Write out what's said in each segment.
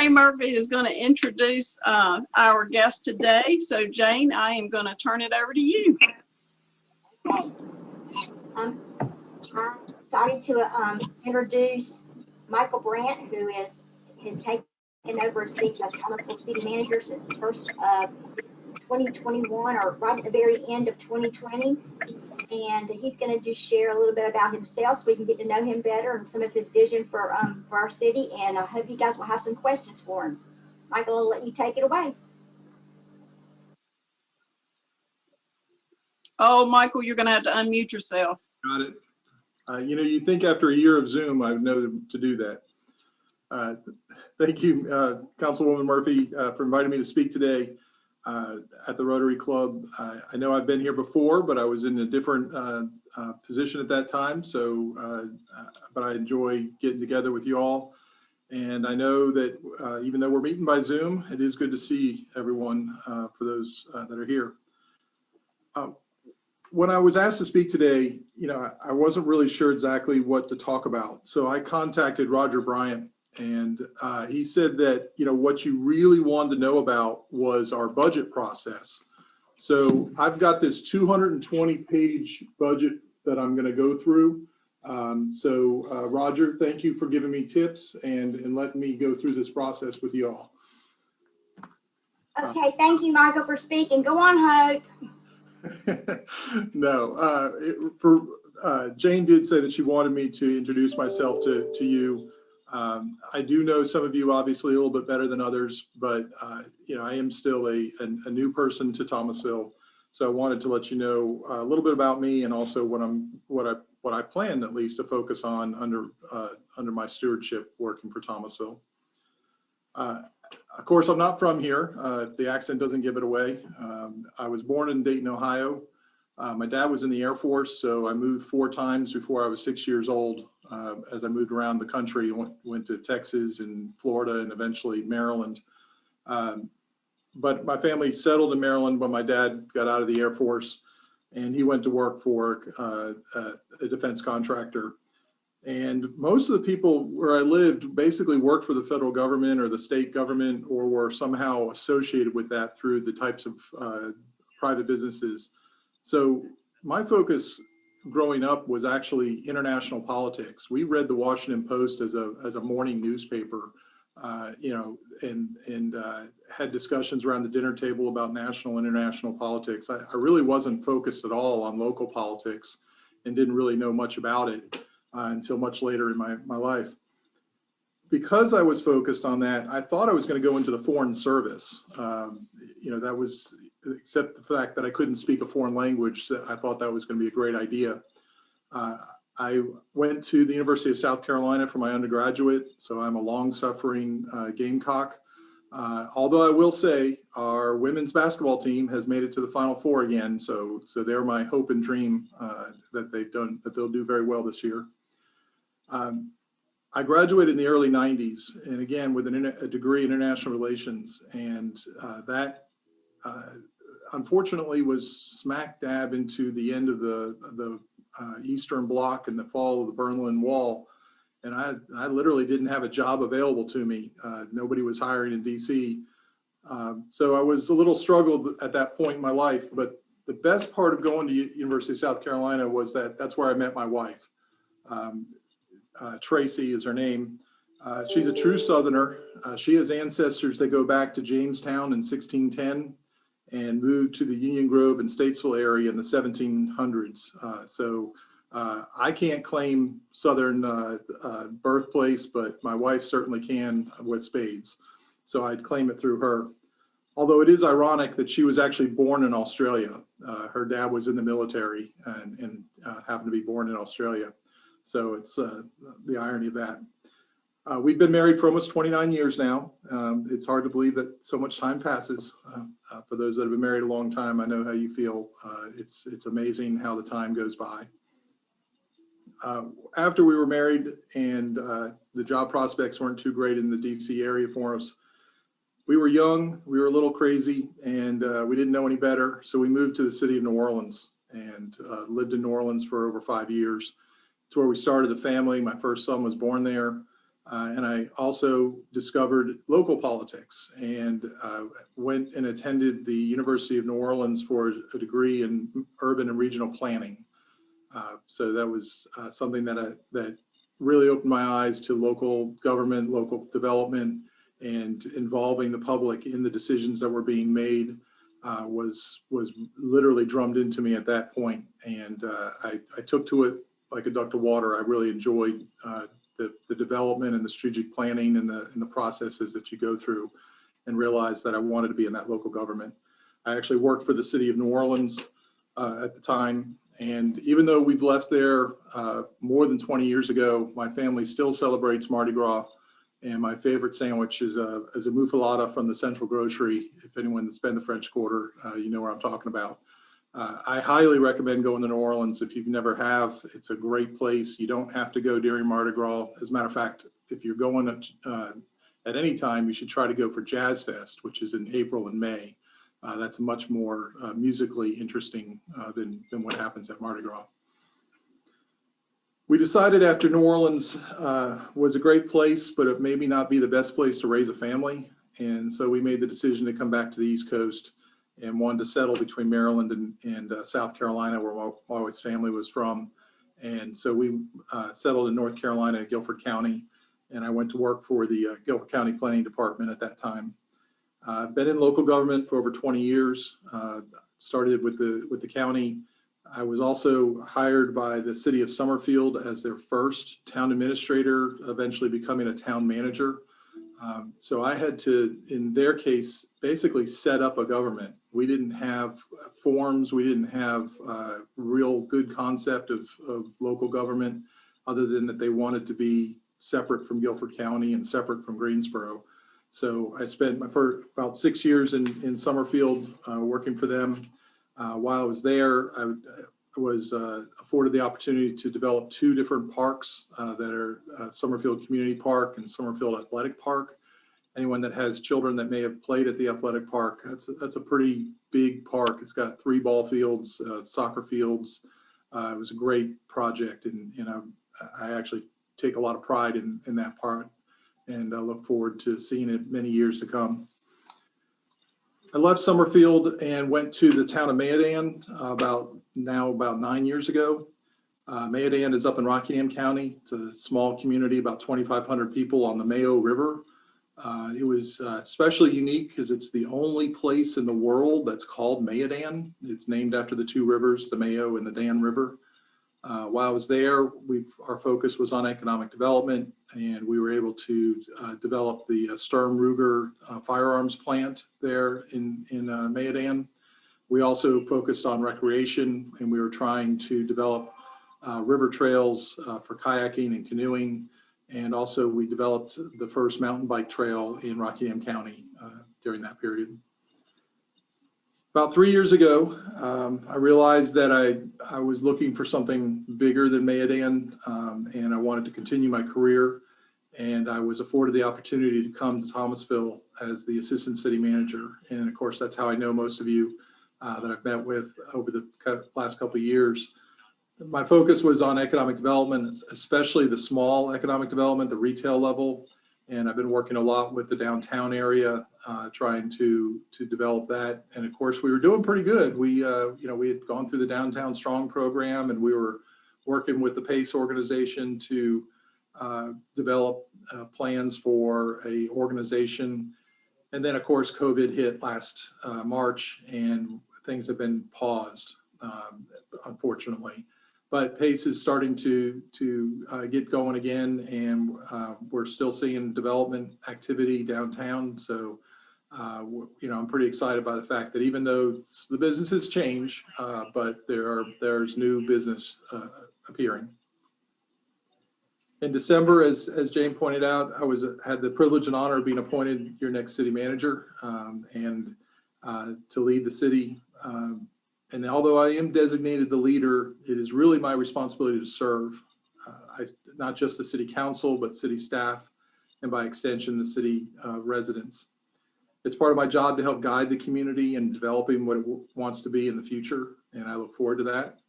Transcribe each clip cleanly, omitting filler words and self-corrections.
Jane Murphy is going to introduce our guest today. So Jane, I am going to turn it over to you. Okay. I'm excited to introduce Michael Brandt, who has taken over as being the Thomasville City Manager since the first of 2021, or right at the very end of 2020. And he's going to just share a little bit about himself so we can get to know him better and some of his vision for our city. And I hope you guys will have some questions for him. Michael, I'll let you take it away. Oh, Michael, you're going to have to unmute yourself. Got it. You know, you think after a year of Zoom, I would know to do that. Thank you, Councilwoman Murphy, for inviting me to speak today at the Rotary Club. I know I've been here before, but I was in a different position at that time. So, but I enjoy getting together with you all. And I know that even though we're meeting by Zoom, it is good to see everyone for those that are here. When I was asked to speak today, you know, I wasn't really sure exactly what to talk about. So I contacted Roger Bryant, and he said that, you know, what you really wanted to know about was our budget process. So I've got this 220-page budget that I'm going to go through. Roger, thank you for giving me tips and letting me go through this process with you all. Okay, thank you, Michael, for speaking. Go on, Hope. No, Jane did say that she wanted me to introduce myself to you. I do know some of you obviously a little bit better than others, but you know, I am still a new person to Thomasville, so I wanted to let you know a little bit about me and also what I plan at least to focus on under my stewardship working for Thomasville. Of course, I'm not from here. If the accent doesn't give it away. I was born in Dayton, Ohio. My dad was in the Air Force, so I moved 4 times before I was 6 years old. As I moved around the country, went to Texas and Florida and eventually Maryland. But my family settled in Maryland when my dad got out of the Air Force, and he went to work for a defense contractor. And most of the people where I lived basically worked for the federal government or the state government, or were somehow associated with that through the types of private businesses. So my focus growing up was actually international politics. We read the Washington Post as a morning newspaper, you know, and had discussions around the dinner table about national and international politics. I really wasn't focused at all on local politics and didn't really know much about it until much later in my life. Because I was focused on that, I thought I was going to go into the foreign service. You know, that was, except the fact that I couldn't speak a foreign language, I thought that was going to be a great idea. I went to the University of South Carolina for my undergraduate, so I'm a long-suffering Gamecock. Although I will say our women's basketball team has made it to the Final Four again, so they're my hope and dream that they'll do very well this year. I graduated in the early 90s, and again with a degree in international relations, and that unfortunately was smack dab into the end of the Eastern Bloc and the fall of the Berlin Wall, and I literally didn't have a job available to me. Nobody was hiring in DC, so I was a little struggled at that point in my life. But the best part of going to University of South Carolina was that's where I met my wife. Tracy is her name. She's a true Southerner. She has ancestors that go back to Jamestown in 1610 and moved to the Union Grove and Statesville area in the 1700s. So I can't claim Southern birthplace, but my wife certainly can with spades. So I'd claim it through her. Although it is ironic that she was actually born in Australia. Her dad was in the military and happened to be born in Australia. So it's the irony of that. We've been married for almost 29 years now. It's hard to believe that so much time passes. For those that have been married a long time, I know how you feel. It's amazing how the time goes by. After we were married and the job prospects weren't too great in the DC area for us, we were young, we were a little crazy, and we didn't know any better. So we moved to the city of New Orleans and lived in New Orleans for over 5 years. It's where we started the family. My first son was born there. And I also discovered local politics and went and attended the University of New Orleans for a degree in urban and regional planning. So that was something that really opened my eyes to local government, local development, and involving the public in the decisions that were being made was literally drummed into me at that point. And I took to it like a duck to water. I really enjoyed the development and the strategic planning and the processes that you go through, and realized that I wanted to be in that local government. I actually worked for the city of New Orleans at the time. And even though we've left there more than 20 years ago, my family still celebrates Mardi Gras. And my favorite sandwich is a muffaletta from the Central Grocery. If anyone's been to French Quarter, you know what I'm talking about. I highly recommend going to New Orleans if you've never have. It's a great place. You don't have to go during Mardi Gras. As a matter of fact, if you're going at any time, you should try to go for Jazz Fest, which is in April and May. That's much more musically interesting than what happens at Mardi Gras. We decided after New Orleans was a great place, but it maybe not be the best place to raise a family. And so we made the decision to come back to the East Coast and wanted to settle between Maryland and South Carolina, where my wife's family was from. And so we settled in North Carolina, Guilford County, and I went to work for the Guilford County Planning Department at that time. I've been in local government for over 20 years, started with the county. I was also hired by the city of Summerfield as their first town administrator, eventually becoming a town manager. So I had to, in their case, basically set up a government. We didn't have forms. We didn't have a real good concept of local government, other than that they wanted to be separate from Guilford County and separate from Greensboro. So I spent my first about 6 years in Summerfield working for them. While I was there, I was afforded the opportunity to develop 2 different parks that are Summerfield Community Park and Summerfield Athletic Park. Anyone that has children that may have played at the athletic park, that's a pretty big park. It's got 3 ball fields, soccer fields. It was a great project, and I actually take a lot of pride in that part, and I look forward to seeing it many years to come. I left Summerfield and went to the town of Mayodan about 9 years ago. Mayodan is up in Rockingham County. It's a small community, about 2,500 people on the Mayo River. It was especially unique because it's the only place in the world that's called Mayodan. It's named after the 2 rivers, the Mayo and the Dan River. While I was there, our focus was on economic development, and we were able to develop the Sturm Ruger firearms plant there in Mayodan. We also focused on recreation, and we were trying to develop river trails for kayaking and canoeing. And also we developed the first mountain bike trail in Rockingham County during that period. About 3 years ago, I realized that I was looking for something bigger than Mayodan, and I wanted to continue my career. And I was afforded the opportunity to come to Thomasville as the assistant city manager. And of course, that's how I know most of you that I've met with over the last couple of years. My focus was on economic development, especially the small economic development, the retail level. And I've been working a lot with the downtown area, trying to develop that. And of course, we were doing pretty good. We had gone through the Downtown Strong program, and we were working with the PACE organization to develop plans for a organization. And then of course, COVID hit last March, and things have been paused, unfortunately. But PACE is starting to get going again, and we're still seeing development activity downtown. So, I'm pretty excited by the fact that even though the businesses change, but there's new business appearing. In December, as Jane pointed out, I had the privilege and honor of being appointed your next city manager, and to lead the city. And although I am designated the leader, it is really my responsibility to serve, not just the city council, but city staff, and by extension, the city residents. It's part of my job to help guide the community in developing what it wants to be in the future, and I look forward to that.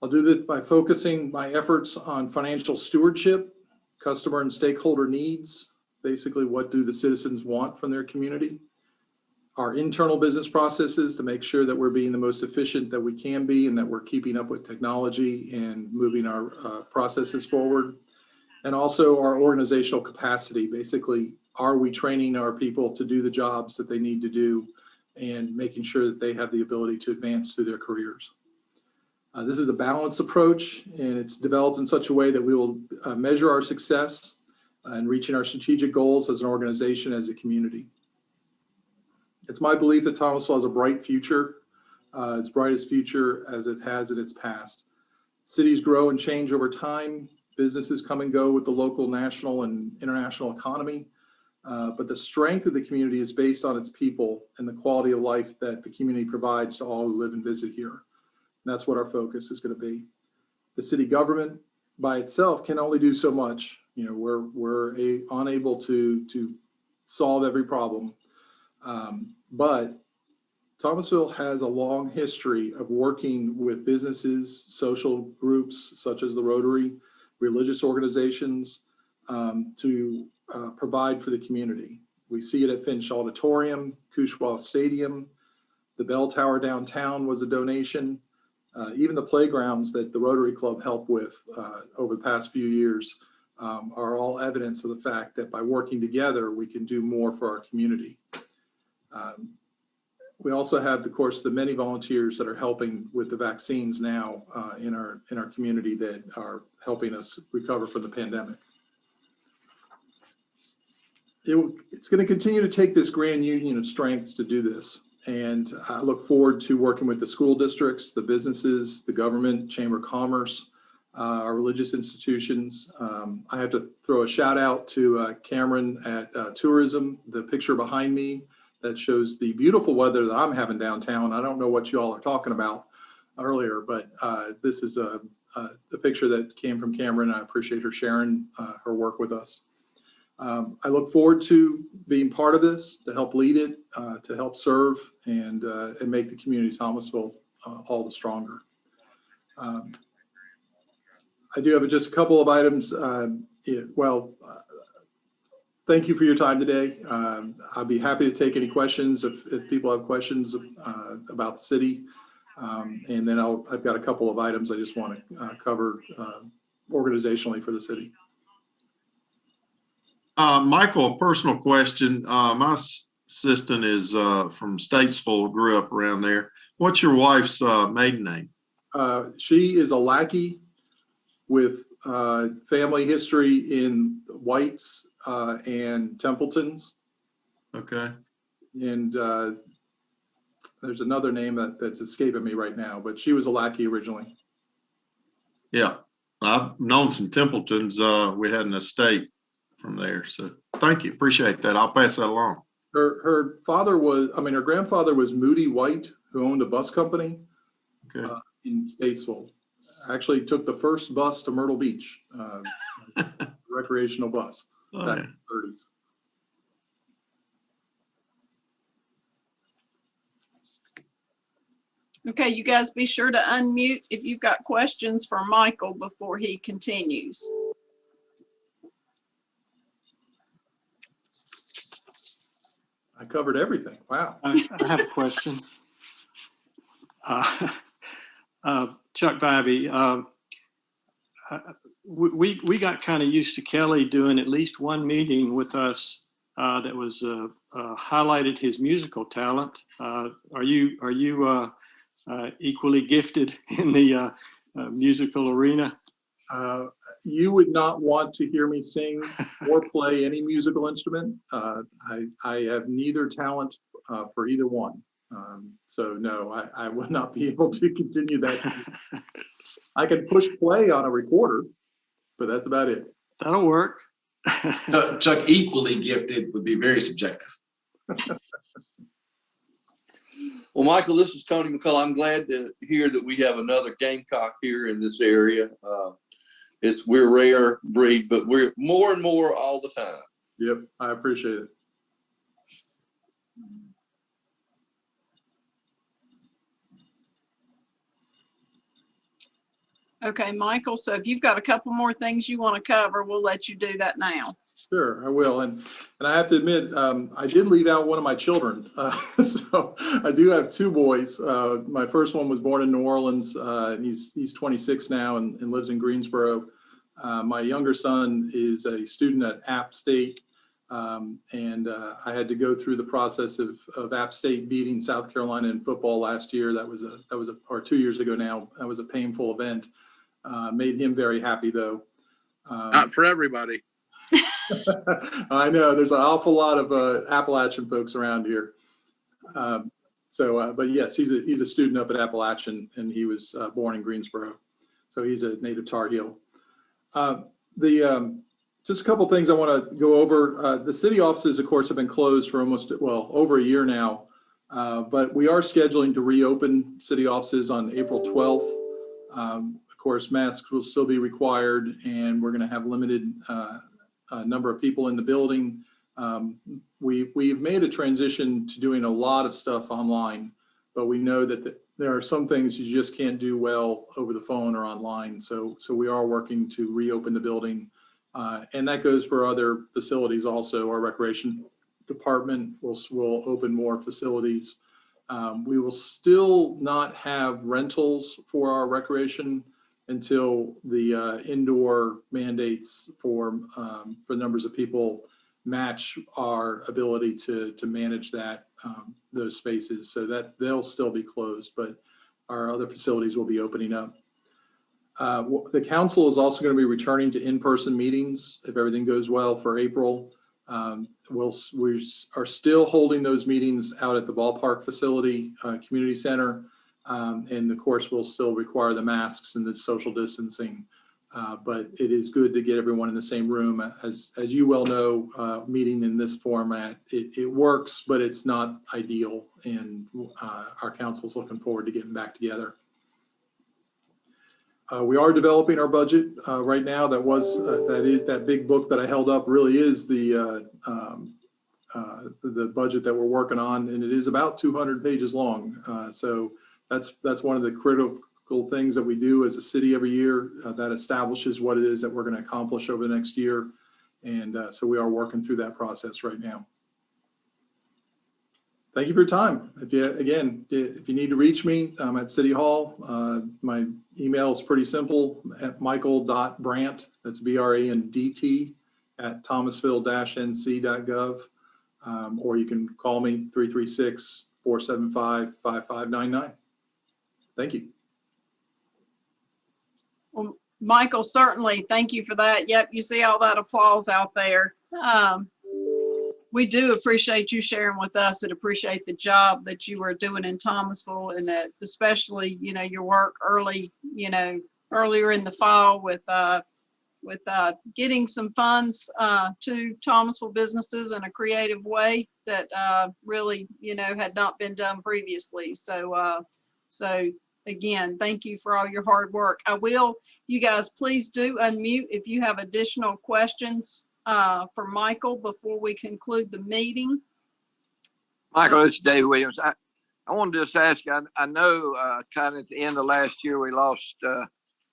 I'll do this by focusing my efforts on financial stewardship, customer and stakeholder needs, basically what do the citizens want from their community, our internal business processes to make sure that we're being the most efficient that we can be and that we're keeping up with technology and moving our processes forward, and also our organizational capacity. Basically, are we training our people to do the jobs that they need to do and making sure that they have the ability to advance through their careers. This is a balanced approach, and it's developed in such a way that we will measure our success in reaching our strategic goals as an organization, as a community. It's my belief that Thomasville has a bright future, its brightest future as it has in its past. Cities grow and change over time. Businesses come and go with the local, national, and international economy. But the strength of the community is based on its people and the quality of life that the community provides to all who live and visit here. And that's what our focus is going to be. The city government by itself can only do so much. You know, we're unable to solve every problem. But Thomasville has a long history of working with businesses, social groups such as the Rotary, religious organizations, to provide for the community. We see it at Finch Auditorium, Kushwa Stadium, the Bell Tower downtown was a donation. Even the playgrounds that the Rotary Club helped with over the past few years are all evidence of the fact that by working together, we can do more for our community. We also have, of course, the many volunteers that are helping with the vaccines now in our community that are helping us recover from the pandemic. It's going to continue to take this grand union of strengths to do this. And I look forward to working with the school districts, the businesses, the government, Chamber of Commerce, our religious institutions. I have to throw a shout out to Cameron at Tourism, the picture behind me that shows the beautiful weather that I'm having downtown. I don't know what you all are talking about earlier, but this is a picture that came from Cameron. I appreciate her sharing her work with us. I look forward to being part of this, to help lead it, to help serve, and make the community of Thomasville all the stronger. I do have just a couple of items. Thank you for your time today. I'll be happy to take any questions if people have questions about the city. And then I've got a couple of items I just want to cover organizationally for the city. Michael, a personal question. My assistant is from Statesville, grew up around there. What's your wife's maiden name? She is a lackey with family history in Whites and Templetons. Okay. And there's another name that's escaping me right now, but she was a lackey originally. Yeah. I've known some Templetons. We had an estate from there. So thank you. Appreciate that. I'll pass that along. Her grandfather was Moody White, who owned a bus company in Statesville. Actually took the first bus to Myrtle Beach, recreational bus back in the 30s. Okay, you guys be sure to unmute if you've got questions for Michael before he continues. I covered everything. Wow. I have a question. Chuck Bybee, we got kind of used to Kelly doing at least one meeting with us that was highlighted his musical talent. Are you equally gifted in the musical arena? You would not want to hear me sing or play any musical instrument. I have neither talent for either one. So no, I would not be able to continue that. I can push play on a recorder, but that's about it. That'll work. Chuck, equally gifted would be very subjective. Well, Michael, this is Tony McCullough. I'm glad to hear that we have another Gamecock here in this area. We're a rare breed, but we're more and more all the time. Yep, I appreciate it. Okay, Michael, so if you've got a couple more things you want to cover, we'll let you do that now. Sure, I will. And I have to admit, I did leave out one of my children. So I do have two boys. My first one was born in New Orleans, and he's 26 now and lives in Greensboro. My younger son is a student at App State. And I had to go through the process of App State beating South Carolina in football last year. Or 2 years ago now. That was a painful event. Made him very happy though. Not for everybody. I know there's an awful lot of Appalachian folks around here. But yes, he's a student up at Appalachian, and he was born in Greensboro, so he's a native Tar Heel. Just a couple things I want to go over. The city offices, of course, have been closed for over a year now, but we are scheduling to reopen city offices on April 12th. Of course, masks will still be required, and we're going to have limited number of people in the building. We've made a transition to doing a lot of stuff online, but we know that there are some things you just can't do well over the phone or online. So we are working to reopen the building. And that goes for other facilities also. Our recreation department will open more facilities. We will still not have rentals for our recreation until the indoor mandates for numbers of people match our ability to manage those spaces. So that they'll still be closed, but our other facilities will be opening up. The council is also going to be returning to in-person meetings if everything goes well for April. We are still holding those meetings out at the ballpark facility, community center. And of course, we'll still require the masks and the social distancing. But it is good to get everyone in the same room. As you well know, meeting in this format, it works, but it's not ideal. And our council's looking forward to getting back together. We are developing our budget right now. That big book that I held up really is the budget that we're working on, and it is about 200 pages long. So that's one of the critical things that we do as a city every year that establishes what it is that we're going to accomplish over the next year. And so we are working through that process right now. Thank you for your time. If you need to reach me, I'm at City Hall. My email is pretty simple, at michael.brandt, that's BRANDT, at thomasville-nc.gov. Or you can call me 336-475-5599. Thank you. Well, Michael, certainly, thank you for that. Yep, you see all that applause out there. We do appreciate you sharing with us and appreciate the job that you are doing in Thomasville, and that especially, your work earlier in the fall with getting some funds to Thomasville businesses in a creative way that really, had not been done previously. So again, thank you for all your hard work. You guys, please do unmute if you have additional questions for Michael before we conclude the meeting. Michael, it's Dave Williams. I wanted to just ask you, I know kind of at the end of last year, we lost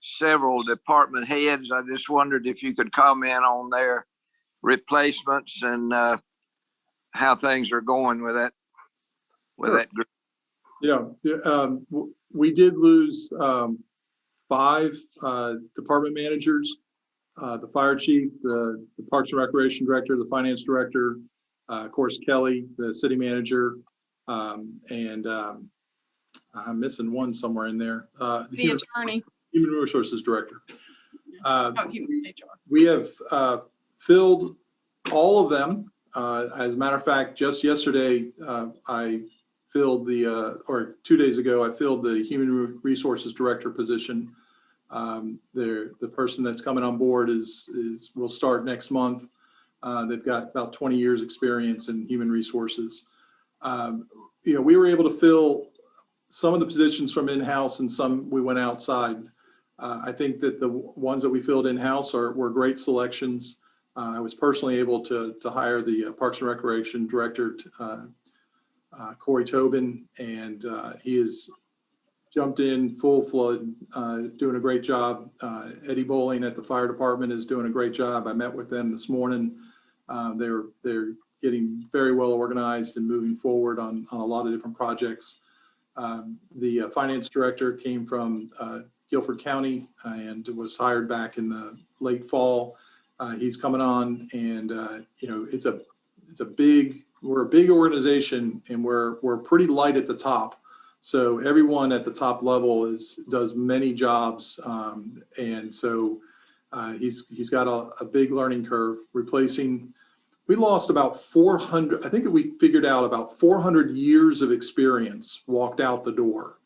several department heads. I just wondered if you could comment on their replacements and how things are going with that group. Yeah, we did lose 5 department managers, the fire chief, the Parks and Recreation director, the finance director, of course, Kelly, the city manager, and I'm missing one somewhere in there. The attorney. Human Resources Director. Human HR. We have filled all of them. As a matter of fact, just yesterday, I filled or 2 days ago, I filled the Human Resources Director position. The person that's coming on board will start next month. They've got about 20 years experience in human resources. We were able to fill some of the positions from in-house and some we went outside. I think that the ones that we filled in-house were great selections. I was personally able to hire the Parks and Recreation Director, Corey Tobin, and he is jumped in full flood, doing a great job. Eddie Bowling at the fire department is doing a great job. I met with them this morning. They're getting very well organized and moving forward on a lot of different projects. The finance director came from Guilford County and was hired back in the late fall. He's coming on, and we're a big organization, and we're pretty light at the top. So everyone at the top level does many jobs, and so he's got a big learning curve. We lost about 400. I think we figured out about 400 years of experience walked out the door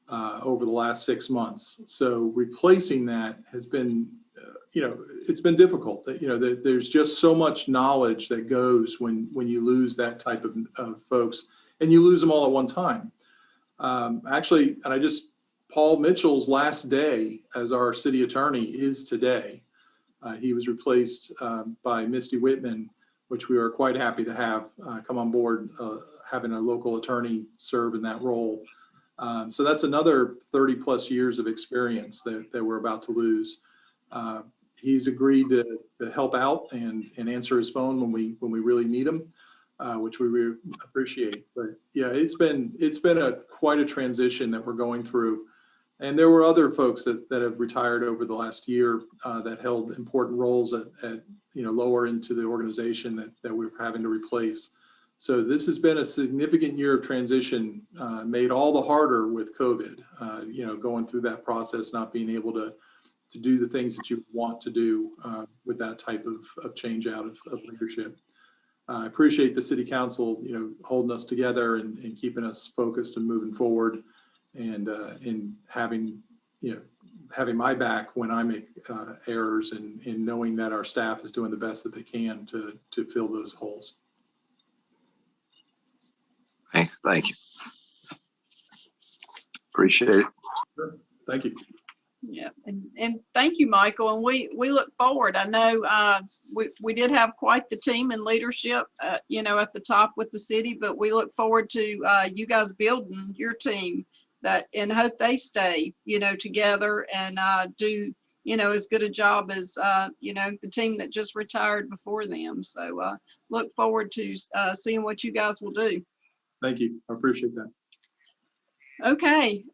over the last 6 months. So replacing that has been, it's been difficult. There's just so much knowledge that goes when you lose that type of folks, and you lose them all at one time. Actually, Paul Mitchell's last day as our city attorney is today. He was replaced by Misty Whitman, which we are quite happy to have come on board, having a local attorney serve in that role. So that's another 30 plus years of experience that we're about to lose. He's agreed to help out and answer his phone when we really need him, which we really appreciate. But yeah, it's been quite a transition that we're going through. And there were other folks that have retired over the last year that held important roles at lower into the organization that we're having to replace. So this has been a significant year of transition, made all the harder with COVID. Going through that process, not being able to do the things that you want to do with that type of change out of leadership. I appreciate the city council, holding us together and keeping us focused and moving forward. And having my back when I make errors, and knowing that our staff is doing the best that they can to fill those holes. Okay, thank you. Appreciate it. Sure. Thank you. Yeah, and thank you, Michael. And we look forward. I know we did have quite the team and leadership, at the top with the city, but we look forward to you guys building your team. And hope they stay, together and do, as good a job as, the team that just retired before them. So look forward to seeing what you guys will do. Thank you. I appreciate that. Okay.